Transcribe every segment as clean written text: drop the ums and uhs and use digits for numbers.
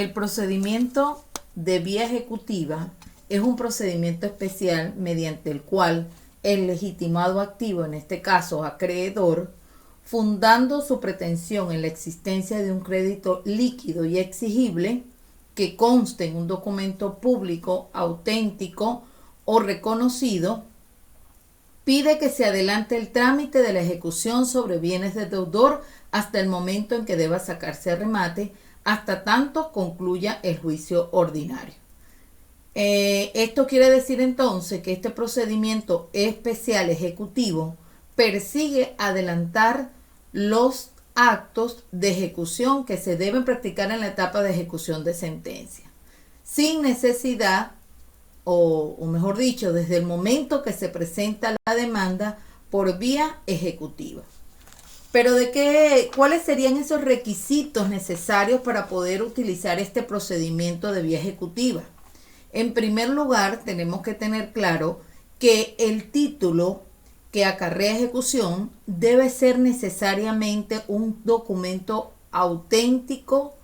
El procedimiento de vía ejecutiva es un procedimiento especial mediante el cual el legitimado activo, en este caso acreedor, fundando su pretensión en la existencia de un crédito líquido y exigible que conste en un documento público, auténtico o reconocido, pide que se adelante el trámite de la ejecución sobre bienes del deudor hasta el momento en que deba sacarse a remate, hasta tanto concluya el juicio ordinario. Esto quiere decir entonces que este procedimiento especial ejecutivo persigue adelantar los actos de ejecución que se deben practicar en la etapa de ejecución de sentencia, sin necesidad, o mejor dicho, desde el momento que se presenta la demanda por vía ejecutiva. Pero ¿cuáles serían esos requisitos necesarios para poder utilizar este procedimiento de vía ejecutiva? En primer lugar, tenemos que tener claro que el título que acarrea ejecución debe ser necesariamente un documento auténtico,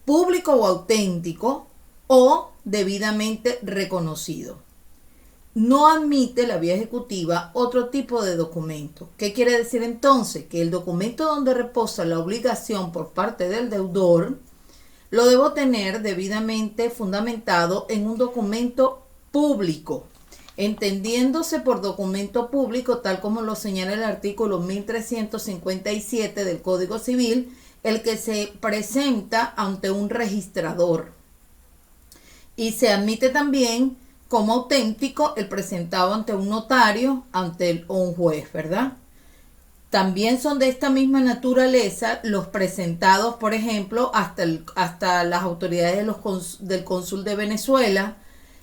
público o auténtico, o debidamente reconocido. No admite la vía ejecutiva otro tipo de documento. ¿Qué quiere decir entonces? Que el documento donde reposa la obligación por parte del deudor lo debo tener debidamente fundamentado en un documento público, entendiéndose por documento público, tal como lo señala el artículo 1357 del Código Civil, el que se presenta ante un registrador. Y se admite también como auténtico el presentado ante un notario, o un juez, ¿verdad? También son de esta misma naturaleza los presentados, por ejemplo, hasta las autoridades del Cónsul de Venezuela,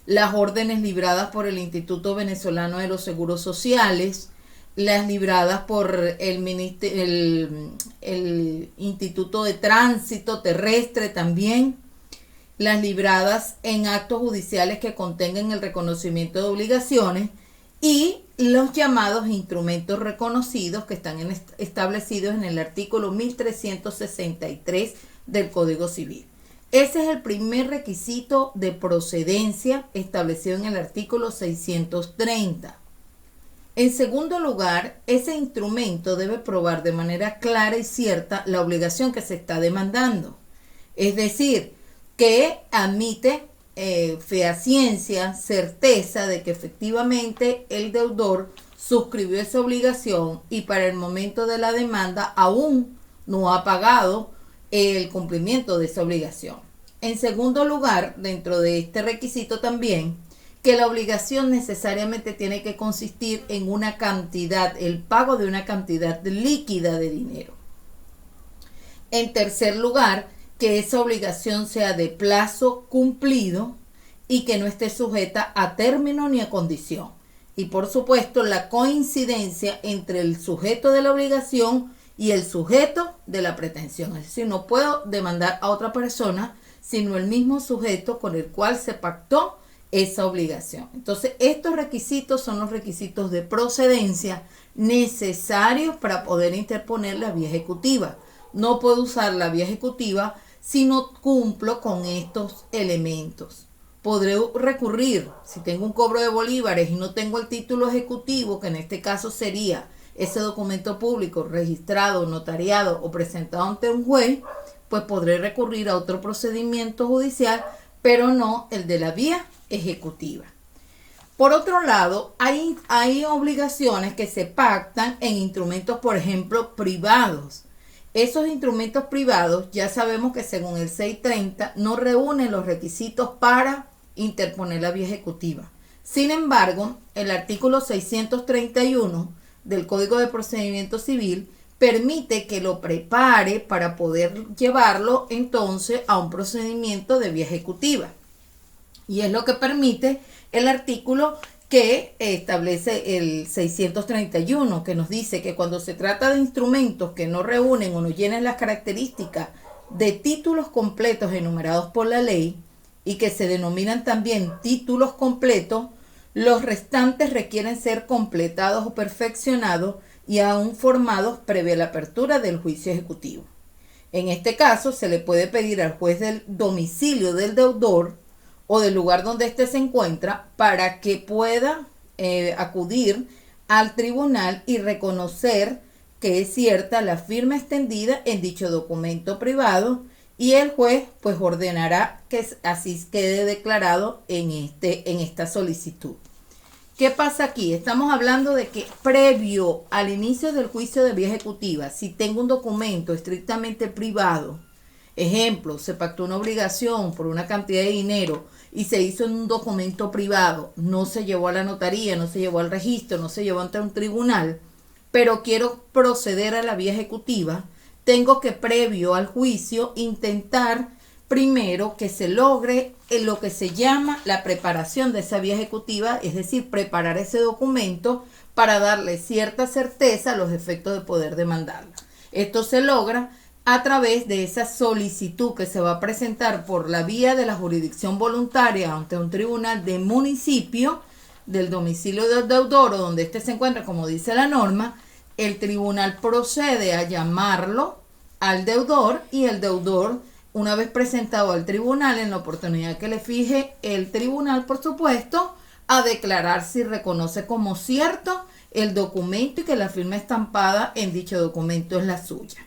las órdenes libradas por el Instituto Venezolano de los Seguros Sociales, las libradas por el Instituto de Tránsito Terrestre también, las libradas en actos judiciales que contengan el reconocimiento de obligaciones y los llamados instrumentos reconocidos que están establecidos en el artículo 1363 del Código Civil. Ese es el primer requisito de procedencia establecido en el artículo 630. En segundo lugar, ese instrumento debe probar de manera clara y cierta la obligación que se está demandando. Es decir, que admite fehaciencia, certeza de que efectivamente el deudor suscribió esa obligación y para el momento de la demanda aún no ha pagado el cumplimiento de esa obligación. En segundo lugar, dentro de este requisito también, que la obligación necesariamente tiene que consistir en una cantidad, el pago de una cantidad líquida de dinero. En tercer lugar, que esa obligación sea de plazo cumplido y que no esté sujeta a término ni a condición. Y por supuesto, la coincidencia entre el sujeto de la obligación y el sujeto de la pretensión. Es decir, no puedo demandar a otra persona, sino el mismo sujeto con el cual se pactó esa obligación. Entonces, estos requisitos son los requisitos de procedencia necesarios para poder interponer la vía ejecutiva. No puedo usar la vía ejecutiva si no cumplo con estos elementos. Podré recurrir, si tengo un cobro de bolívares y no tengo el título ejecutivo, que en este caso sería ese documento público registrado, notariado o presentado ante un juez, pues podré recurrir a otro procedimiento judicial, pero no el de la vía ejecutiva. Por otro lado, hay obligaciones que se pactan en instrumentos, por ejemplo, privados. Esos instrumentos privados ya sabemos que según el 630 no reúnen los requisitos para interponer la vía ejecutiva. Sin embargo, el artículo 631 del Código de Procedimiento Civil permite que lo prepare para poder llevarlo entonces a un procedimiento de vía ejecutiva. Y es lo que permite el artículo que establece el 631, que nos dice que cuando se trata de instrumentos que no reúnen o no llenen las características de títulos completos enumerados por la ley y que se denominan también títulos completos, los restantes requieren ser completados o perfeccionados y aún formados previa la apertura del juicio ejecutivo. En este caso, se le puede pedir al juez del domicilio del deudor o del lugar donde éste se encuentra para que pueda acudir al tribunal y reconocer que es cierta la firma extendida en dicho documento privado, y el juez pues ordenará que así quede declarado en esta solicitud. ¿Qué pasa aquí? Estamos hablando de que previo al inicio del juicio de vía ejecutiva, si tengo un documento estrictamente privado, ejemplo, se pactó una obligación por una cantidad de dinero y se hizo en un documento privado, no se llevó a la notaría, no se llevó al registro, no se llevó ante un tribunal, pero quiero proceder a la vía ejecutiva, tengo que previo al juicio intentar primero que se logre lo que se llama la preparación de esa vía ejecutiva, es decir, preparar ese documento para darle cierta certeza a los efectos de poder demandarla. Esto se logra a través de esa solicitud que se va a presentar por la vía de la jurisdicción voluntaria ante un tribunal de municipio del domicilio del deudor o donde éste se encuentra, como dice la norma. El tribunal procede a llamarlo al deudor y el deudor, una vez presentado al tribunal, en la oportunidad que le fije el tribunal, por supuesto, a declarar si reconoce como cierto el documento y que la firma estampada en dicho documento es la suya.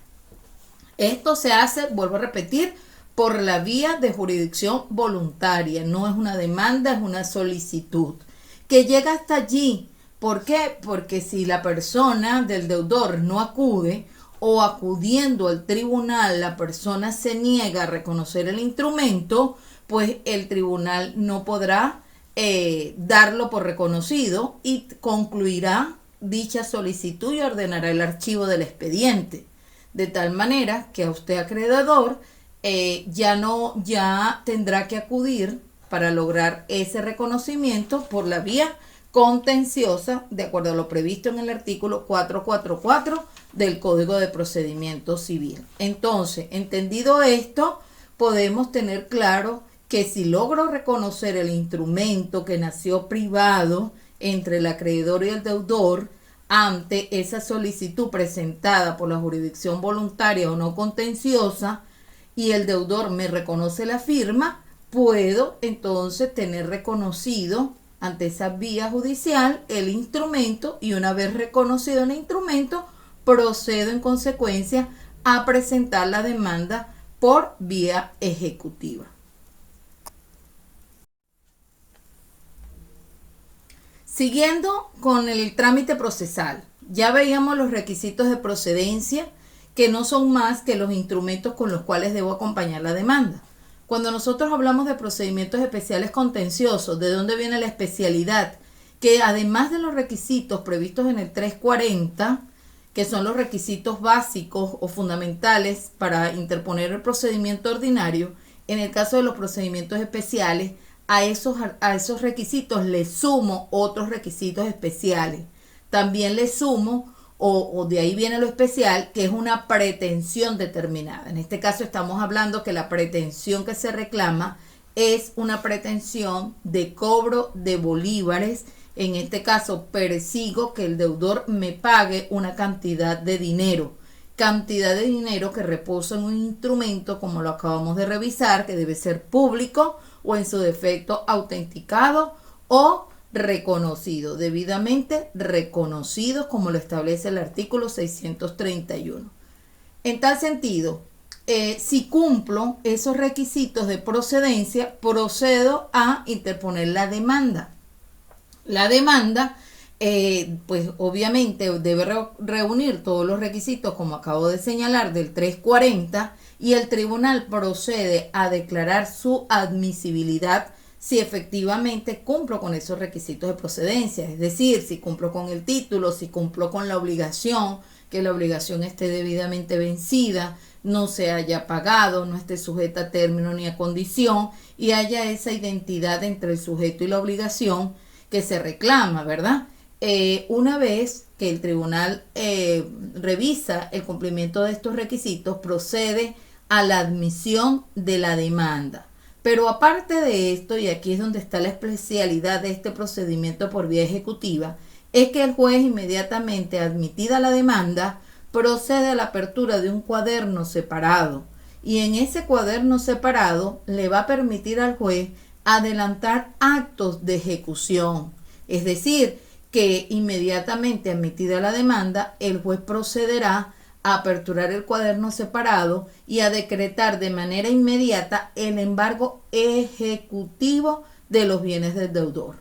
Esto se hace, vuelvo a repetir, por la vía de jurisdicción voluntaria. No es una demanda, es una solicitud que llega hasta allí. ¿Por qué? Porque si la persona del deudor no acude o acudiendo al tribunal la persona se niega a reconocer el instrumento, pues el tribunal no podrá darlo por reconocido y concluirá dicha solicitud y ordenará el archivo del expediente. De tal manera que a usted, acreedor, ya tendrá que acudir para lograr ese reconocimiento por la vía contenciosa, de acuerdo a lo previsto en el artículo 444 del Código de Procedimiento Civil. Entonces, entendido esto, podemos tener claro que si logro reconocer el instrumento que nació privado entre el acreedor y el deudor ante esa solicitud presentada por la jurisdicción voluntaria o no contenciosa, y el deudor me reconoce la firma, puedo entonces tener reconocido ante esa vía judicial el instrumento, y una vez reconocido el instrumento, procedo en consecuencia a presentar la demanda por vía ejecutiva. Siguiendo con el trámite procesal, ya veíamos los requisitos de procedencia, que no son más que los instrumentos con los cuales debo acompañar la demanda. Cuando nosotros hablamos de procedimientos especiales contenciosos, ¿de dónde viene la especialidad? Que además de los requisitos previstos en el 340, que son los requisitos básicos o fundamentales para interponer el procedimiento ordinario, en el caso de los procedimientos especiales, a esos requisitos le sumo otros requisitos especiales. También le sumo, o de ahí viene lo especial, que es una pretensión determinada. En este caso estamos hablando que la pretensión que se reclama es una pretensión de cobro de bolívares. En este caso persigo que el deudor me pague una cantidad de dinero que reposa en un instrumento, como lo acabamos de revisar, que debe ser público o en su defecto autenticado o reconocido, debidamente reconocido, como lo establece el artículo 631. En tal sentido, si cumplo esos requisitos de procedencia, procedo a interponer la demanda. La demanda, pues obviamente debe reunir todos los requisitos, como acabo de señalar, del 340, y el tribunal procede a declarar su admisibilidad si efectivamente cumplo con esos requisitos de procedencia, es decir, si cumplo con el título, si cumplo con la obligación, que la obligación esté debidamente vencida, no se haya pagado, no esté sujeta a término ni a condición, y haya esa identidad entre el sujeto y la obligación que se reclama, ¿verdad? Una vez que el tribunal revisa el cumplimiento de estos requisitos, procede a la admisión de la demanda. Pero aparte de esto, y aquí es donde está la especialidad de este procedimiento por vía ejecutiva, es que el juez, inmediatamente admitida la demanda, procede a la apertura de un cuaderno separado, y en ese cuaderno separado le va a permitir al juez adelantar actos de ejecución. Es decir, que inmediatamente admitida la demanda, el juez procederá a aperturar el cuaderno separado y a decretar de manera inmediata el embargo ejecutivo de los bienes del deudor.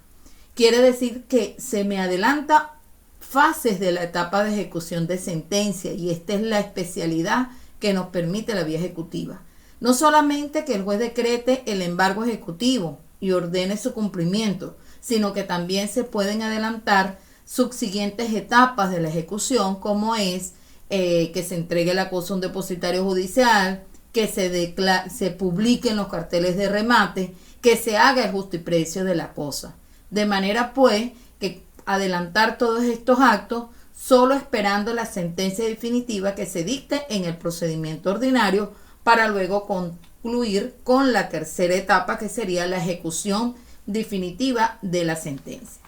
Quiere decir que se me adelanta fases de la etapa de ejecución de sentencia, y esta es la especialidad que nos permite la vía ejecutiva. No solamente que el juez decrete el embargo ejecutivo y ordene su cumplimiento, sino que también se pueden adelantar subsiguientes etapas de la ejecución, como es que se entregue la cosa a un depositario judicial, que se publiquen los carteles de remate, que se haga el justiprecio de la cosa. De manera pues que adelantar todos estos actos solo esperando la sentencia definitiva que se dicte en el procedimiento ordinario, para luego concluir con la tercera etapa, que sería la ejecución definitiva de la sentencia.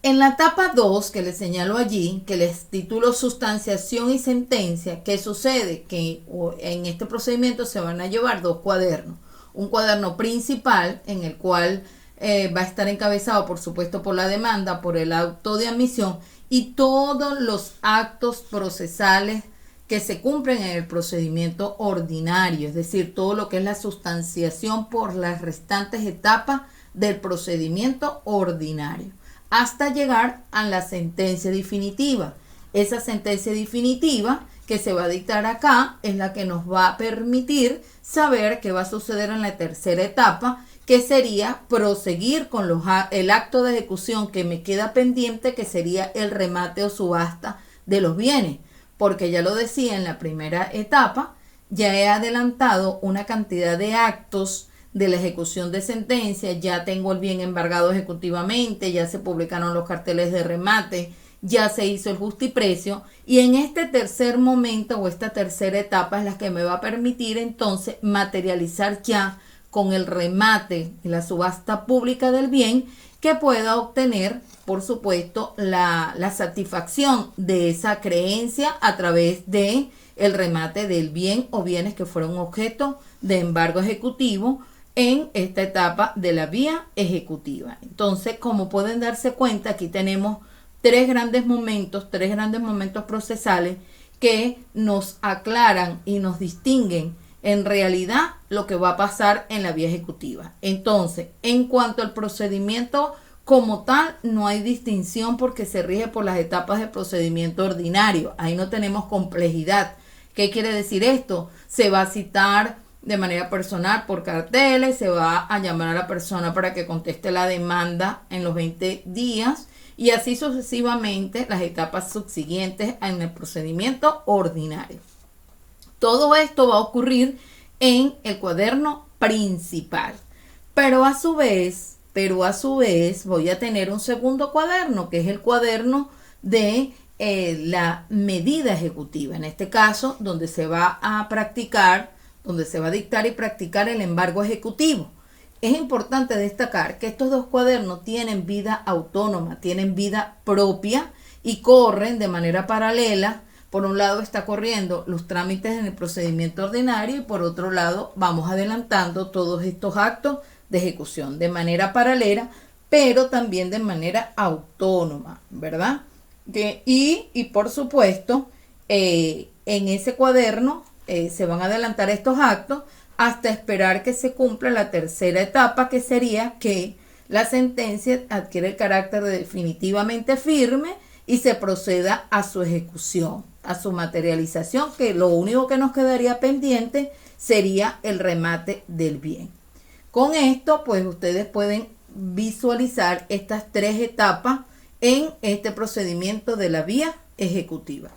En la etapa 2, que les señalo allí, que les titulo sustanciación y sentencia, ¿qué sucede? Que en este procedimiento se van a llevar dos cuadernos. Un cuaderno principal, en el cual va a estar encabezado, por supuesto, por la demanda, por el auto de admisión y todos los actos procesales que se cumplen en el procedimiento ordinario, es decir, todo lo que es la sustanciación por las restantes etapas del procedimiento ordinario, hasta llegar a la sentencia definitiva. Esa sentencia definitiva que se va a dictar acá es la que nos va a permitir saber qué va a suceder en la tercera etapa, que sería proseguir con el acto de ejecución que me queda pendiente, que sería el remate o subasta de los bienes. Porque ya lo decía en la primera etapa, ya he adelantado una cantidad de actos de la ejecución de sentencia, ya tengo el bien embargado ejecutivamente, ya se publicaron los carteles de remate, ya se hizo el justiprecio, y en este tercer momento o esta tercera etapa es la que me va a permitir entonces materializar ya con el remate y la subasta pública del bien, que pueda obtener, por supuesto, la satisfacción de esa creencia a través de el remate del bien o bienes que fueron objeto de embargo ejecutivo en esta etapa de la vía ejecutiva. Entonces, como pueden darse cuenta, aquí tenemos tres grandes momentos procesales que nos aclaran y nos distinguen en realidad lo que va a pasar en la vía ejecutiva. Entonces, en cuanto al procedimiento como tal, no hay distinción porque se rige por las etapas del procedimiento ordinario. Ahí no tenemos complejidad. ¿Qué quiere decir esto? Se va a citar de manera personal por carteles, se va a llamar a la persona para que conteste la demanda en los 20 días y así sucesivamente las etapas subsiguientes en el procedimiento ordinario. Todo esto va a ocurrir en el cuaderno principal, pero a su vez voy a tener un segundo cuaderno, que es el cuaderno de la medida ejecutiva, en este caso donde se va a practicar, donde se va a dictar y practicar el embargo ejecutivo. Es importante destacar que estos dos cuadernos tienen vida autónoma, tienen vida propia y corren de manera paralela. Por un lado está corriendo los trámites en el procedimiento ordinario y por otro lado vamos adelantando todos estos actos de ejecución de manera paralela, pero también de manera autónoma, ¿verdad? Y por supuesto, en ese cuaderno se van a adelantar estos actos hasta esperar que se cumpla la tercera etapa, que sería que la sentencia adquiere el carácter de definitivamente firme y se proceda a su ejecución, a su materialización, que lo único que nos quedaría pendiente sería el remate del bien. Con esto, pues ustedes pueden visualizar estas tres etapas en este procedimiento de la vía ejecutiva.